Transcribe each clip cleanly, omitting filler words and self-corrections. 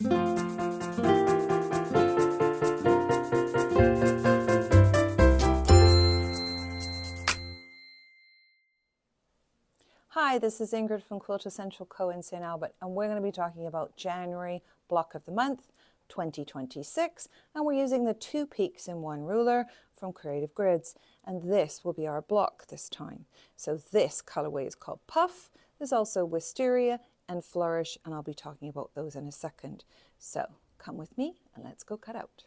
Hi, this is Ingrid from Quiltessential Co in St. Albert, and we're going to be talking about January block of the month 2026, and we're using the 2 peaks in 1 ruler from Creative Grids, and this will be our block this time. So this colorway is called Puff. There's also Wisteria and Flourish, and I'll be talking about those in a second. So come with me and let's go cut out.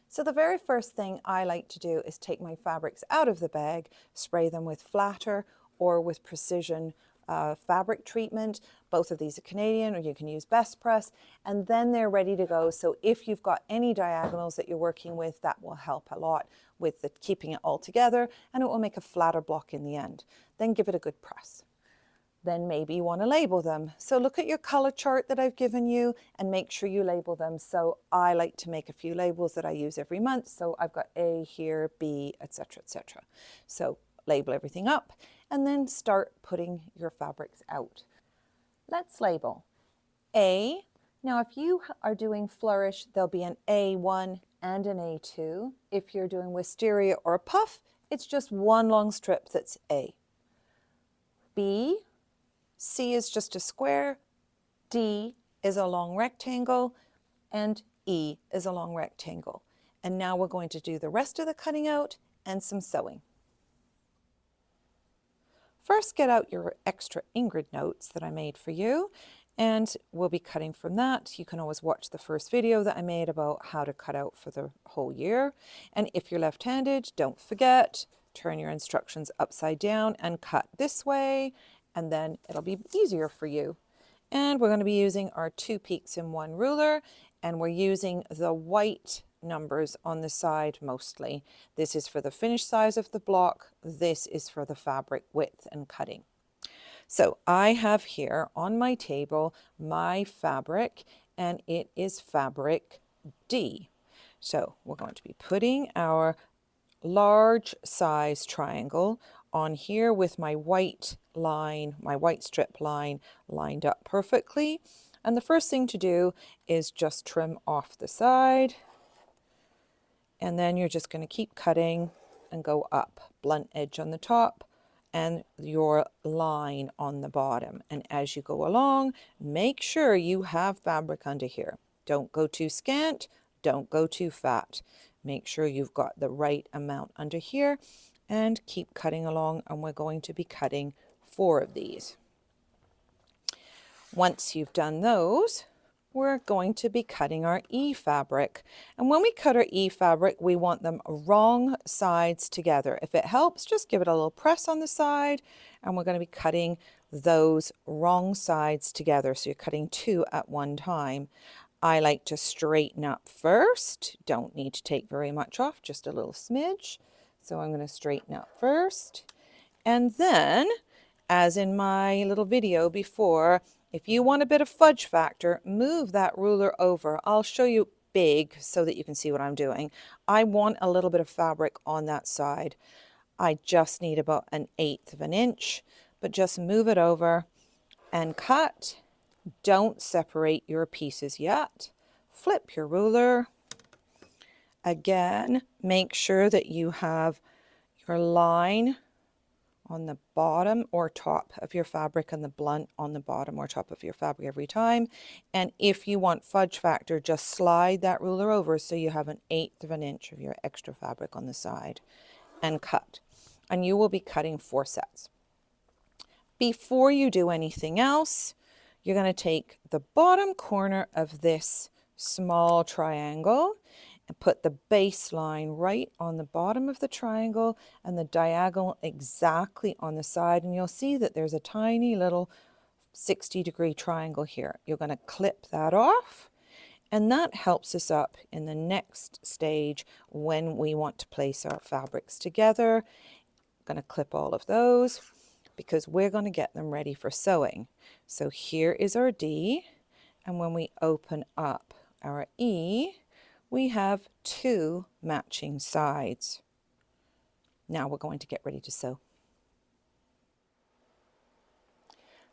So the very first thing I like to do is take my fabrics out of the bag, spray them with flatter or with precision fabric treatment. Both of these are Canadian, or you can use Best Press, and then they're ready to go. So if you've got any diagonals that you're working with, that will help a lot with keeping it all together, and it will make a flatter block in the end. Then give it a good press. Then maybe you want to label them. So look at your color chart that I've given you and make sure you label them. So I like to make a few labels that I use every month. So I've got A here, B, etc., etc. So label everything up and then start putting your fabrics out. Let's label A. Now, if you are doing Flourish, there'll be an A1 and an A2. If you're doing Wisteria or Puff, it's just one long strip that's A. B. C is just a square, D is a long rectangle, and E is a long rectangle. And now we're going to do the rest of the cutting out and some sewing. First, get out your extra Ingrid notes that I made for you, and we'll be cutting from that. You can always watch the first video that I made about how to cut out for the whole year. And if you're left-handed, don't forget, turn your instructions upside down and cut this way, and then it'll be easier for you. And we're going to be using our 2 peaks in 1 ruler, and we're using the white numbers on the side mostly. This is for the finished size of the block. This is for the fabric width and cutting. So I have here on my table my fabric, and it is fabric D. So we're going to be putting our large size triangle on here with my white line, my white strip line lined up perfectly. And the first thing to do is just trim off the side. And then you're just going to keep cutting and go up, blunt edge on the top and your line on the bottom. And as you go along, make sure you have fabric under here. Don't go too scant, don't go too fat. Make sure you've got the right amount under here and keep cutting along, and we're going to be cutting 4 of these. Once you've done those, we're going to be cutting our E fabric. And when we cut our E fabric, we want them wrong sides together. If it helps, just give it a little press on the side, and we're going to be cutting those wrong sides together. So you're cutting 2 at one time. I like to straighten up first. Don't need to take very much off, just a little smidge. So I'm going to straighten up first. And then, as in my little video before, if you want a bit of fudge factor, move that ruler over. I'll show you big so that you can see what I'm doing. I want a little bit of fabric on that side. I just need about 1/8 of an inch, but just move it over and cut. Don't separate your pieces yet. Flip your ruler. Again, make sure that you have your line on the bottom or top of your fabric and the blunt on the bottom or top of your fabric every time. And if you want fudge factor, just slide that ruler over so you have 1/8 of an inch of your extra fabric on the side and cut. And you will be cutting 4 sets. Before you do anything else, you're going to take the bottom corner of this small triangle and put the baseline right on the bottom of the triangle and the diagonal exactly on the side. And you'll see that there's a tiny little 60-degree triangle here. You're going to clip that off, and that helps us up in the next stage when we want to place our fabrics together. I'm going to clip all of those because we're going to get them ready for sewing. So here is our D, and when we open up our E, we have 2 matching sides. Now we're going to get ready to sew.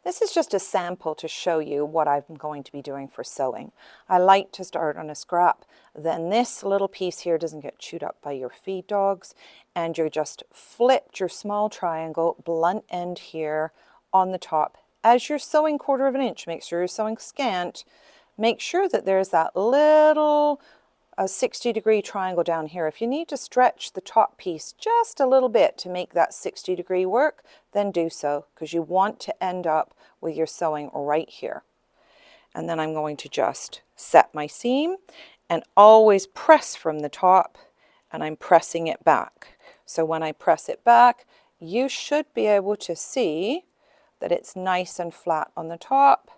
This is just a sample to show you what I'm going to be doing for sewing. I like to start on a scrap, then this little piece here doesn't get chewed up by your feed dogs, and you're just flipped your small triangle, blunt end here on the top. As you're sewing 1/4 of an inch, make sure you're sewing scant. Make sure that there's that little 60-degree triangle down here. If you need to stretch the top piece just a little bit to make that 60-degree work, then do so, because you want to end up with your sewing right here. And then I'm going to just set my seam and always press from the top, and I'm pressing it back. So when I press it back, you should be able to see that it's nice and flat on the top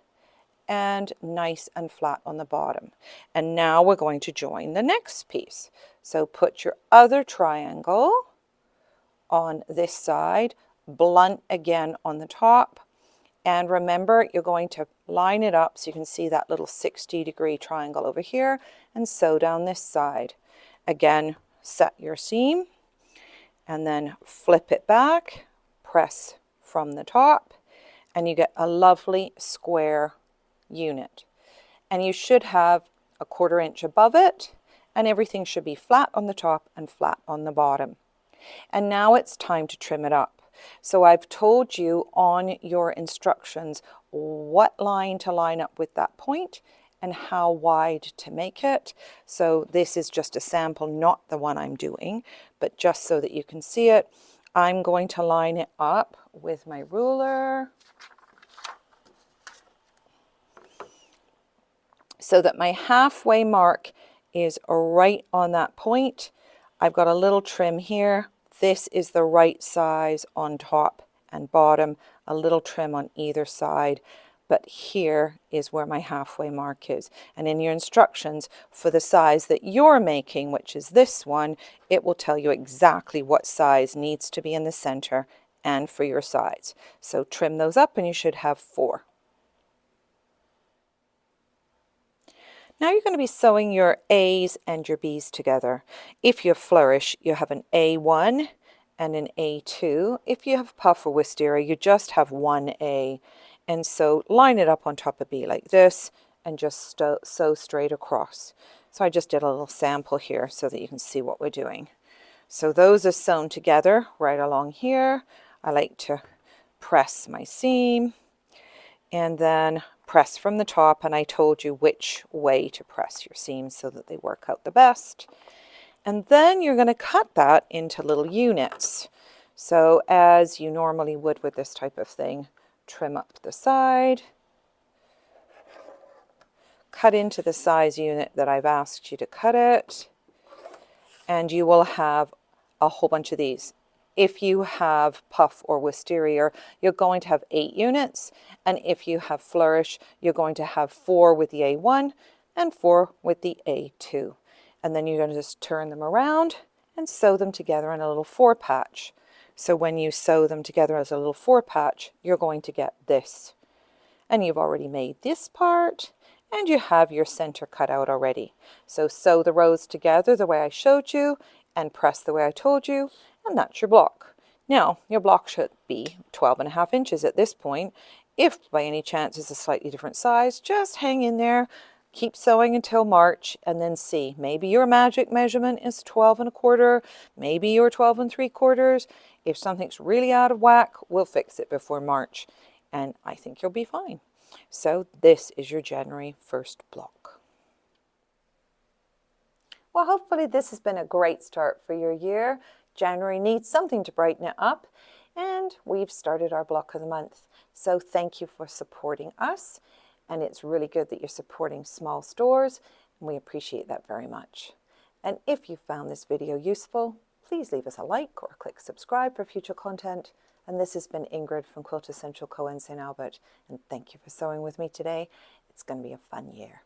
and nice and flat on the bottom. And now we're going to join the next piece. So put your other triangle on this side, blunt again on the top, and remember you're going to line it up so you can see that little 60-degree triangle over here, and sew down this side. Again, set your seam and then flip it back, press from the top, and you get a lovely square unit. And you should have a 1/4 inch above it, and everything should be flat on the top and flat on the bottom. And now it's time to trim it up. So I've told you on your instructions what line to line up with that point and how wide to make it. So this is just a sample, not the one I'm doing, but just so that you can see it. I'm going to line it up with my ruler so that my halfway mark is right on that point. I've got a little trim here. This is the right size on top and bottom, a little trim on either side, but here is where my halfway mark is. And in your instructions for the size that you're making, which is this one, it will tell you exactly what size needs to be in the center and for your sides. So trim those up and you should have 4. Now you're going to be sewing your A's and your B's together. If you have flourish, you have an A1 and an A2. If you have puff or wisteria, you just have one A. And so line it up on top of B like this and just sew straight across. So I just did a little sample here so that you can see what we're doing. So those are sewn together right along here. I like to press my seam and then press from the top, and I told you which way to press your seams so that they work out the best. And then you're going to cut that into little units. So as you normally would with this type of thing, trim up the side, cut into the size unit that I've asked you to cut it, and you will have a whole bunch of these. If you have puff or wisteria, you're going to have 8 units, and if you have flourish, you're going to have 4 with the A1 and 4 with the A2. And then you're going to just turn them around and sew them together in a little 4 patch. So when you sew them together as a little 4 patch, you're going to get this. And you've already made this part, and you have your center cut out already. So sew the rows together the way I showed you, and press the way I told you, and that's your block. Now, your block should be 12.5 inches at this point. If by any chance it's a slightly different size, just hang in there, keep sewing until March, and then see. Maybe your magic measurement is 12.25, maybe your 12.75. If something's really out of whack, we'll fix it before March, and I think you'll be fine. So this is your January 1st block. Well, hopefully this has been a great start for your year. January needs something to brighten it up, and we've started our block of the month. So thank you for supporting us, and it's really good that you're supporting small stores, and we appreciate that very much. And if you found this video useful, please leave us a like or click subscribe for future content. And this has been Ingrid from Quiltessential Co in St. Albert, and thank you for sewing with me today. It's going to be a fun year.